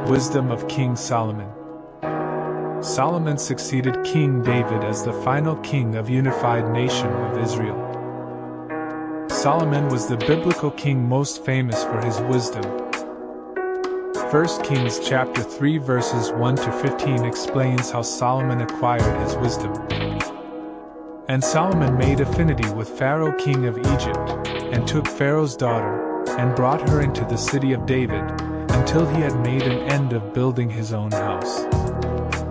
Wisdom of King Solomon. Solomon succeeded King David as the final king of unified nation of Israel. Solomon was the biblical king most famous for his wisdom. 1 Kings chapter 3 verses 1 to 15 explains how Solomon acquired his wisdom. And Solomon made affinity with Pharaoh king of Egypt, and took Pharaoh's daughter, and brought her into the city of David, until he had made an end of building his own house,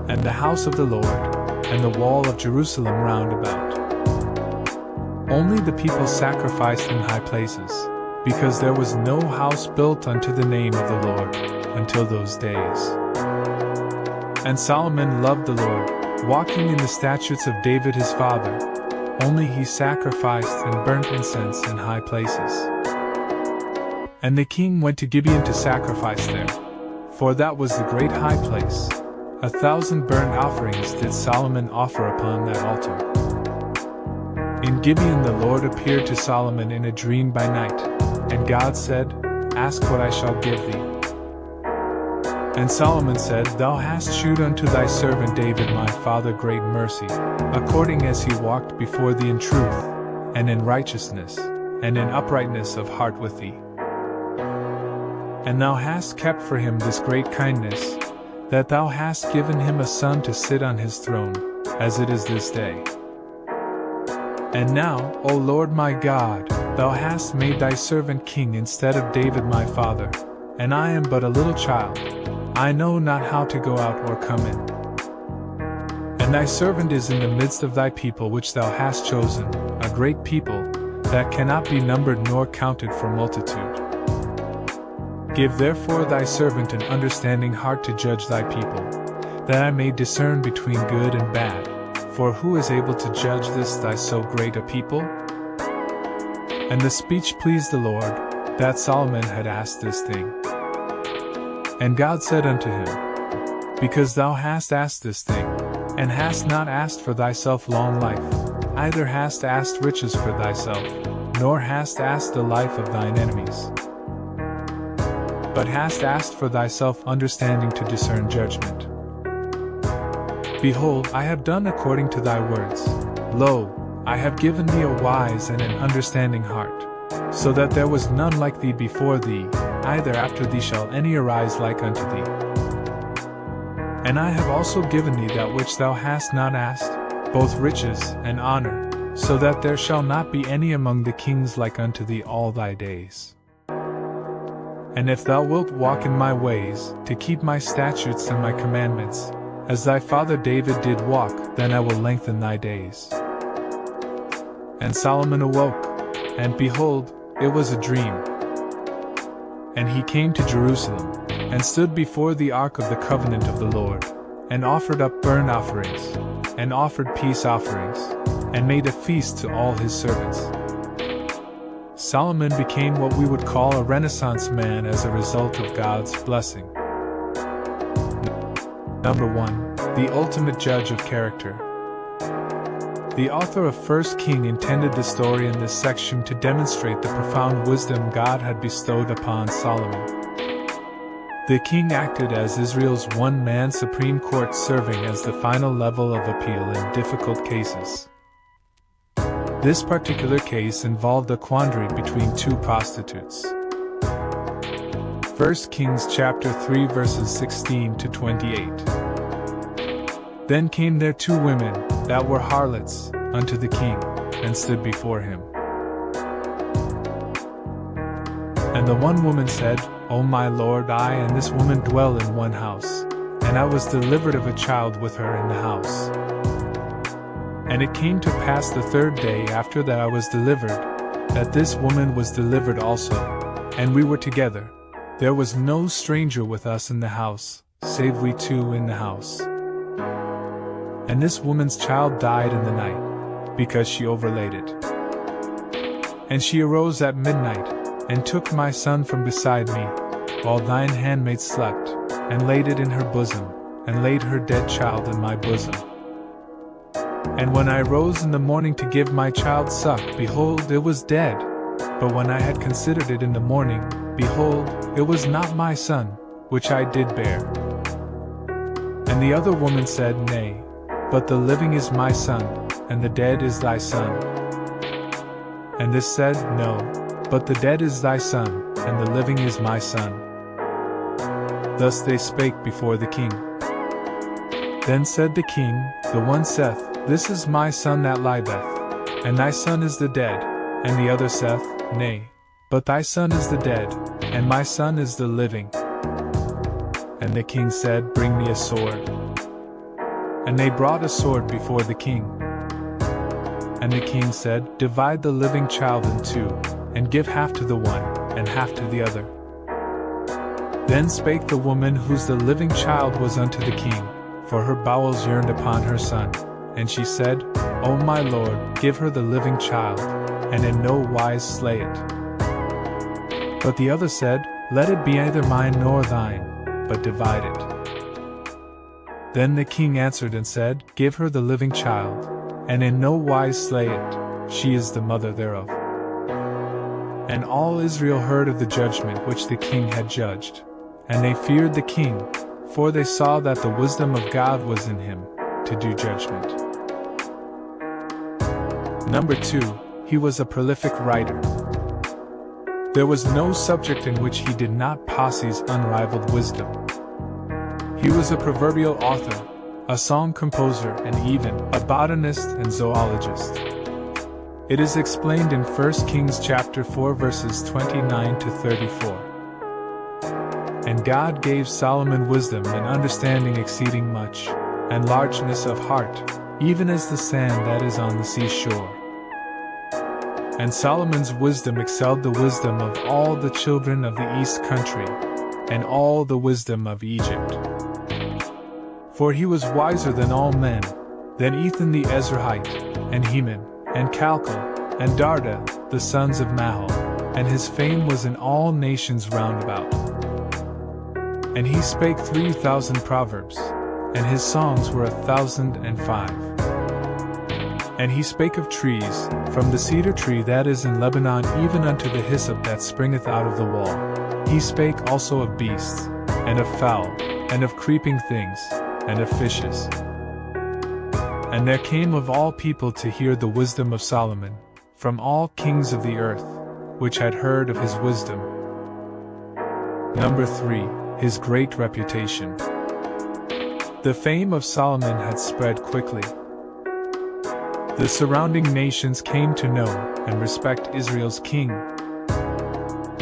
and the house of the Lord, and the wall of Jerusalem round about. Only the people sacrificed in high places, because there was no house built unto the name of the Lord, until those days. And Solomon loved the Lord, walking in the statutes of David his father, only he sacrificed and burnt incense in high places. And the king went to Gibeon to sacrifice there, for that was the great high place. 1,000 burnt offerings did Solomon offer upon that altar. In Gibeon the Lord appeared to Solomon in a dream by night, and God said, Ask what I shall give thee. And Solomon said, Thou hast shewed unto thy servant David my father great mercy, according as he walked before thee in truth, and in righteousness, and in uprightness of heart with thee. And thou hast kept for him this great kindness, that thou hast given him a son to sit on his throne, as it is this day. And now, O Lord my God, thou hast made thy servant king instead of David my father, and I am but a little child, I know not how to go out or come in. And thy servant is in the midst of thy people which thou hast chosen, a great people, that cannot be numbered nor counted for multitude. Give therefore thy servant an understanding heart to judge thy people, that I may discern between good and bad, for who is able to judge this thy so great a people? And the speech pleased the Lord, that Solomon had asked this thing. And God said unto him, Because thou hast asked this thing, and hast not asked for thyself long life, either hast asked riches for thyself, nor hast asked the life of thine enemies, but hast asked for thyself understanding to discern judgment. Behold, I have done according to thy words. Lo, I have given thee a wise and an understanding heart, so that there was none like thee before thee, either after thee shall any arise like unto thee. And I have also given thee that which thou hast not asked, both riches and honor, so that there shall not be any among the kings like unto thee all thy days. And if thou wilt walk in my ways, to keep my statutes and my commandments, as thy father David did walk, then I will lengthen thy days. And Solomon awoke, and behold, it was a dream. And he came to Jerusalem, and stood before the ark of the covenant of the Lord, and offered up burnt offerings, and offered peace offerings, and made a feast to all his servants. Solomon became what we would call a Renaissance man as a result of God's blessing. Number 1. The ultimate judge of character. The author of 1 King intended the story in this section to demonstrate the profound wisdom God had bestowed upon Solomon. The king acted as Israel's one-man Supreme Court, serving as the final level of appeal in difficult cases. This particular case involved a quandary between two prostitutes. 1 Kings chapter 3 verses 16 to 28. Then came there two women, that were harlots, unto the king, and stood before him. And the one woman said, O my lord, I and this woman dwell in one house, and I was delivered of a child with her in the house. And it came to pass the third day after that I was delivered, that this woman was delivered also, and we were together. There was no stranger with us in the house, save we two in the house. And this woman's child died in the night, because she overlaid it. And she arose at midnight, and took my son from beside me, while thine handmaid slept, and laid it in her bosom, and laid her dead child in my bosom. And when I rose in the morning to give my child suck, behold, it was dead. But when I had considered it in the morning, behold, it was not my son. which I did bear. And the other woman said, Nay, but the living is my son, and the dead is thy son. And this said, No, but the dead is thy son, and the living is my son. Thus they spake before the king. Then said the king, the one saith, This is my son that liveth, and thy son is the dead. And the other saith, Nay, but thy son is the dead, and my son is the living. And the king said, Bring me a sword. And they brought a sword before the king. And the king said, Divide the living child in two, and give half to the one, and half to the other. Then spake the woman whose the living child was unto the king, for her bowels yearned upon her son. And she said, O my lord, give her the living child, and in no wise slay it. But the other said, Let it be neither mine nor thine, but divide it. Then the king answered and said, Give her the living child, and in no wise slay it, she is the mother thereof. And all Israel heard of the judgment which the king had judged. And they feared the king, for they saw that the wisdom of God was in him, to do judgment. Number 2, he was a prolific writer. There was no subject in which he did not possess unrivaled wisdom. He was a proverbial author, a song composer, and even a botanist and zoologist. It is explained in 1 Kings chapter 4 verses 29 to 34. And God gave Solomon wisdom and understanding exceeding much, and largeness of heart, even as the sand that is on the seashore. And Solomon's wisdom excelled the wisdom of all the children of the east country, and all the wisdom of Egypt. For he was wiser than all men, than Ethan the Ezrahite, and Heman, and Calcol, and Darda, the sons of Mahol, and his fame was in all nations round about. And he spake 3,000 proverbs, and his songs were 1,005. And he spake of trees, from the cedar tree that is in Lebanon even unto the hyssop that springeth out of the wall. He spake also of beasts, and of fowl, and of creeping things, and of fishes. And there came of all people to hear the wisdom of Solomon, from all kings of the earth, which had heard of his wisdom. Number 3, his great reputation. The fame of Solomon had spread quickly. The surrounding nations came to know and respect Israel's king.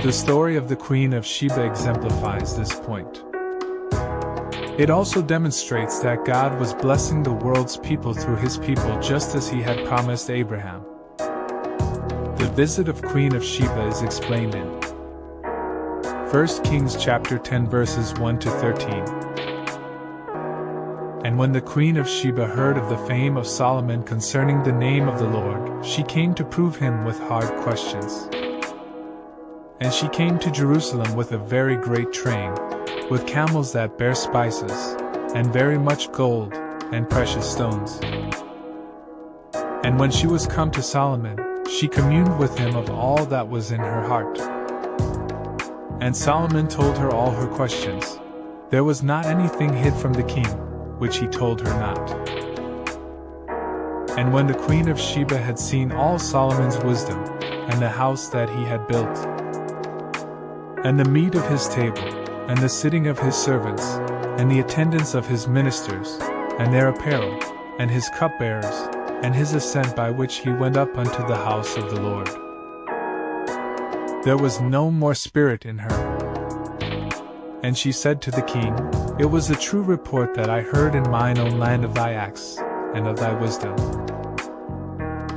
The story of the Queen of Sheba exemplifies this point. It also demonstrates that God was blessing the world's people through his people just as he had promised Abraham. The visit of Queen of Sheba is explained in 1 Kings chapter 10 verses 1 to 13. And when the Queen of Sheba heard of the fame of Solomon concerning the name of the Lord, she came to prove him with hard questions. And she came to Jerusalem with a very great train, with camels that bear spices, and very much gold, and precious stones. And when she was come to Solomon, she communed with him of all that was in her heart. And Solomon told her all her questions. There was not anything hid from the king, which he told her not. And when the Queen of Sheba had seen all Solomon's wisdom, and the house that he had built, and the meat of his table, and the sitting of his servants, and the attendance of his ministers, and their apparel, and his cupbearers, and his ascent by which he went up unto the house of the Lord, there was no more spirit in her. And she said to the king, It was a true report that I heard in mine own land of thy acts, and of thy wisdom.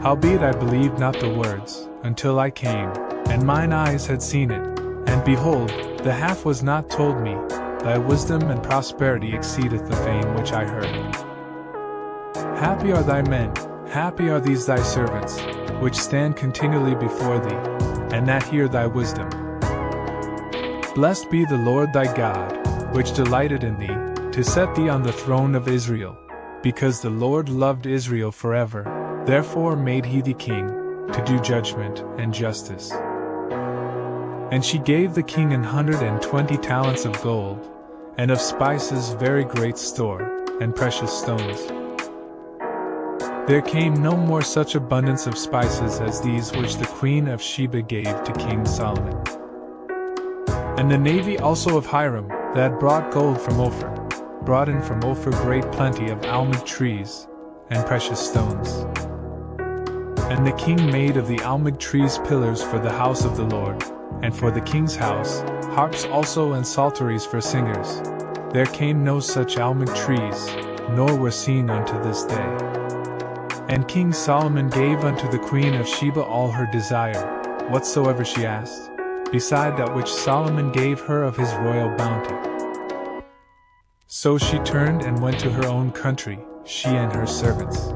Howbeit I believed not the words, until I came, and mine eyes had seen it, and behold, the half was not told me. Thy wisdom and prosperity exceedeth the fame which I heard. Happy are thy men, happy are these thy servants, which stand continually before thee, and that hear thy wisdom. Blessed be the Lord thy God, which delighted in thee, to set thee on the throne of Israel, because the Lord loved Israel forever, therefore made he thee king, to do judgment and justice. And she gave the king 120 talents of gold, and of spices very great store, and precious stones. There came no more such abundance of spices as these which the queen of Sheba gave to King Solomon. And the navy also of Hiram, that brought gold from Ophir, brought in from Ophir great plenty of almond trees, and precious stones. And the king made of the almond trees pillars for the house of the Lord, and for the king's house, harps also and psalteries for singers. There came no such almond trees, nor were seen unto this day. And King Solomon gave unto the queen of Sheba all her desire, whatsoever she asked, beside that which Solomon gave her of his royal bounty. So she turned and went to her own country, she and her servants.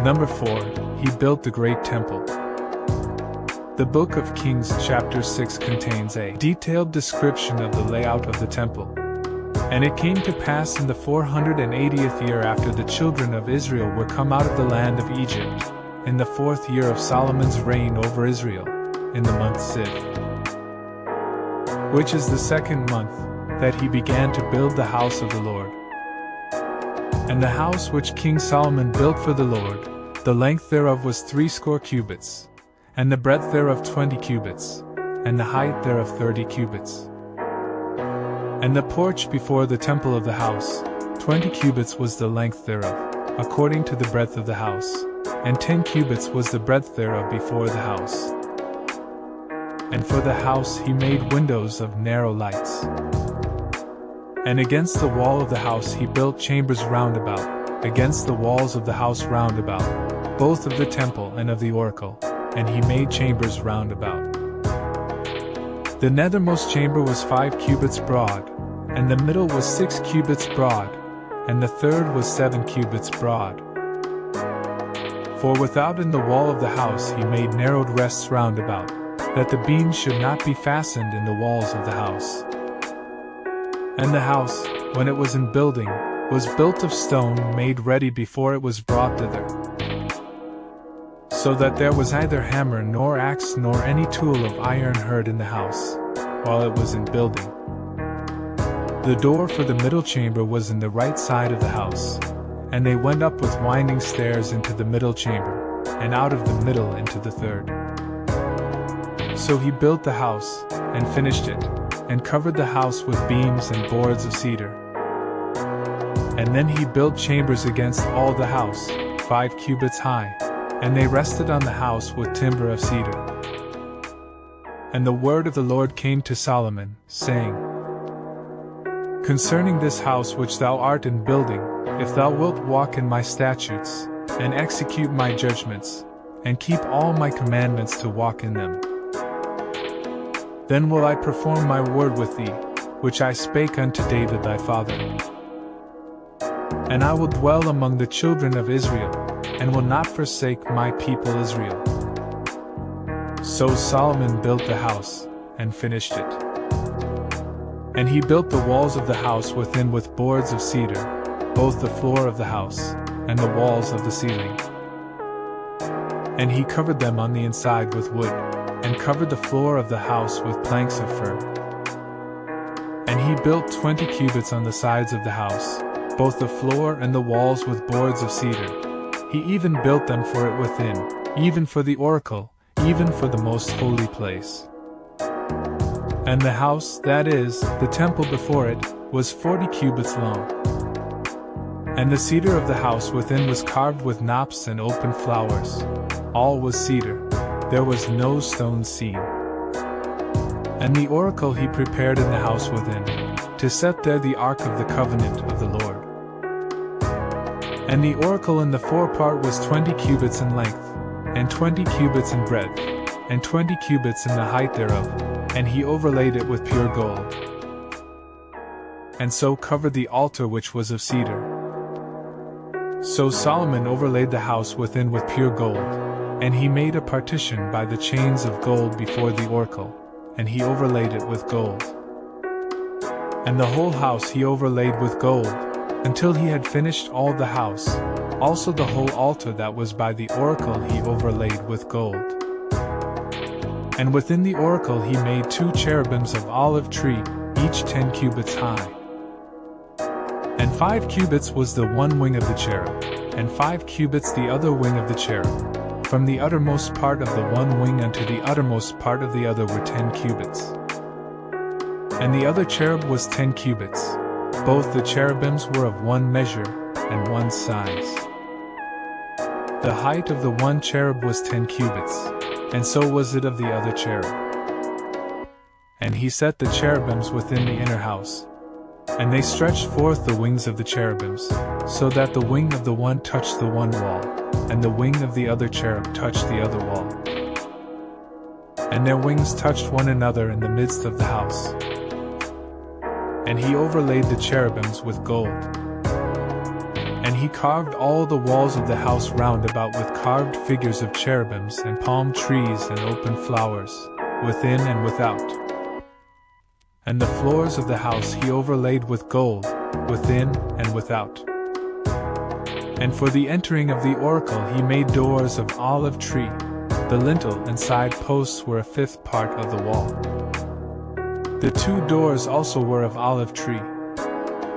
Number 4, he built the great temple. The book of Kings chapter 6 contains a detailed description of the layout of the temple. And it came to pass in the 480th year after the children of Israel were come out of the land of Egypt, in the 4th year of Solomon's reign over Israel, in the month Ziv, which is the 2nd month, that he began to build the house of the Lord. And the house which King Solomon built for the Lord, the length thereof was 60 cubits, and the breadth thereof 20 cubits, and the height thereof 30 cubits. And the porch before the temple of the house, 20 cubits was the length thereof, according to the breadth of the house, and 10 cubits was the breadth thereof before the house. And for the house he made windows of narrow lights. And against the wall of the house he built chambers round about, against the walls of the house round about, both of the temple and of the oracle, and he made chambers round about. The nethermost chamber was 5 cubits broad, and the middle was 6 cubits broad, and the third was 7 cubits broad. For without in the wall of the house he made narrowed rests round about, that the beams should not be fastened in the walls of the house. And the house, when it was in building, was built of stone made ready before it was brought thither, so that there was neither hammer nor axe nor any tool of iron heard in the house, while it was in building. The door for the middle chamber was in the right side of the house, and they went up with winding stairs into the middle chamber, and out of the middle into the third. So he built the house, and finished it, and covered the house with beams and boards of cedar. And then he built chambers against all the house, 5 cubits high, and they rested on the house with timber of cedar. And the word of the Lord came to Solomon, saying, Concerning this house which thou art in building, if thou wilt walk in my statutes, and execute my judgments, and keep all my commandments to walk in them, then will I perform my word with thee, which I spake unto David thy father. And I will dwell among the children of Israel, and will not forsake my people Israel. So Solomon built the house, and finished it. And he built the walls of the house within with boards of cedar, both the floor of the house, and the walls of the ceiling. And he covered them on the inside with wood, and covered the floor of the house with planks of fir. And he built 20 cubits on the sides of the house, both the floor and the walls with boards of cedar. He even built them for it within, even for the oracle, even for the most holy place. And the house, that is, the temple before it, was 40 cubits long. And the cedar of the house within was carved with knops and open flowers. All was cedar. There was no stone seen. And the oracle he prepared in the house within, to set there the ark of the covenant of the Lord. And the oracle in the forepart was 20 cubits in length, and 20 cubits in breadth, and 20 cubits in the height thereof, and he overlaid it with pure gold. And so covered the altar which was of cedar. So Solomon overlaid the house within with pure gold, and he made a partition by the chains of gold before the oracle, and he overlaid it with gold. And the whole house he overlaid with gold, until he had finished all the house, also the whole altar that was by the oracle he overlaid with gold. And within the oracle he made 2 cherubims of olive tree, each 10 cubits high. And 5 cubits was the one wing of the cherub, and 5 cubits the other wing of the cherub. From the uttermost part of the one wing unto the uttermost part of the other were 10 cubits. And the other cherub was 10 cubits. Both the cherubims were of one measure, and one size. The height of the one cherub was 10 cubits, and so was it of the other cherub. And he set the cherubims within the inner house. And they stretched forth the wings of the cherubims, so that the wing of the one touched the one wall, and the wing of the other cherub touched the other wall. And their wings touched one another in the midst of the house. And he overlaid the cherubims with gold. And he carved all the walls of the house round about with carved figures of cherubims and palm trees and open flowers, within and without. And the floors of the house he overlaid with gold, within and without. And for the entering of the oracle he made doors of olive tree. The lintel and side posts were a 5th part of the wall. The 2 doors also were of olive tree.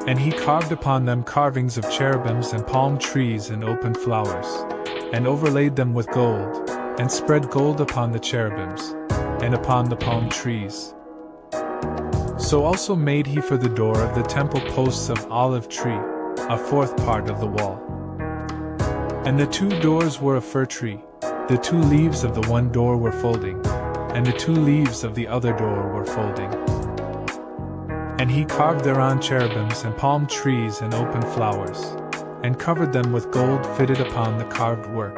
And he carved upon them carvings of cherubims and palm trees and open flowers, and overlaid them with gold, and spread gold upon the cherubims, and upon the palm trees. So also made he for the door of the temple posts of olive tree, a 4th part of the wall. And the 2 doors were of fir tree. The 2 leaves of the one door were folding, and the 2 leaves of the other door were folding. And he carved thereon cherubims and palm trees and open flowers, and covered them with gold fitted upon the carved work.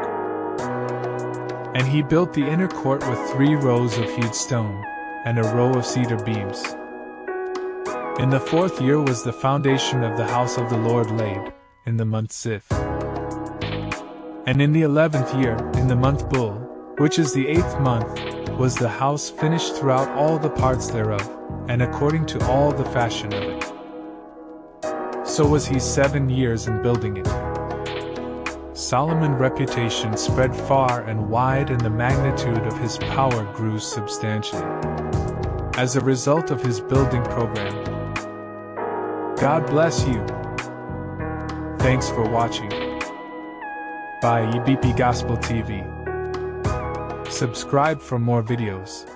And he built the inner court with 3 rows of hewed stone, and a row of cedar beams. In the 4th year was the foundation of the house of the Lord laid, in the month Ziph. And in the 11th year, in the month Bul, which is the 8th month, was the house finished throughout all the parts thereof, and according to all the fashion of it. So was he 7 years in building it. Solomon's reputation spread far and wide, and the magnitude of his power grew substantially. As a result of his building program. God bless you. Thanks for watching. By EBP Gospel TV. Subscribe for more videos.